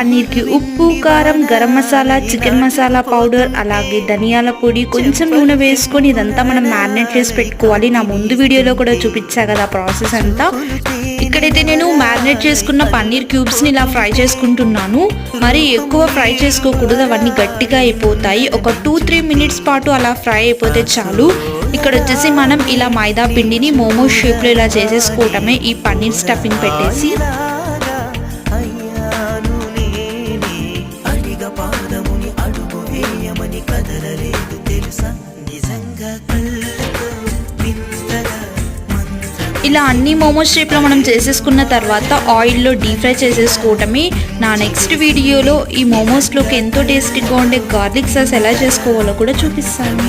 పన్నీర్కి ఉప్పు, కారం, garam masala, chicken masala powder, అలాగే ధనియాల పొడి, కొంచెం నూనె వేసుకొని ఇదంతా మనం మ్యారినేట్ చేసి పెట్టుకోవాలి. నా ముందు వీడియోలో కూడా చూపించా కదా ప్రాసెస్ అంతా. ఇక్కడైతే నేను మ్యారినేట్ చేసుకున్న పన్నీర్ క్యూబ్స్ని ఇలా ఫ్రై చేసుకుంటున్నాను. మరి ఎక్కువ ఫ్రై చేసుకోకూడదు, అవన్నీ గట్టిగా అయిపోతాయి. ఒక 2-3 మినిట్స్ పాటు అలా ఫ్రై అయిపోతే చాలు. ఇక్కడ వచ్చేసి మనం ఇలా మైదా పిండిని మోమోస్ షేప్లో ఇలా చేసేసుకోవటమే ఈ పన్నీర్ స్టఫింగ్ పెట్టేసి. ఇలా అన్ని మోమోస్ షేప్లో మనం చేసేసుకున్న తర్వాత ఆయిల్లో డీప్ ఫ్రై చేసేసుకోవటమే. నా నెక్స్ట్ వీడియోలో ఈ మోమోస్లోకి ఎంతో టేస్టీగా ఉండే గార్లిక్ సాస్ ఎలా చేసుకోవాలో కూడా చూపిస్తాను.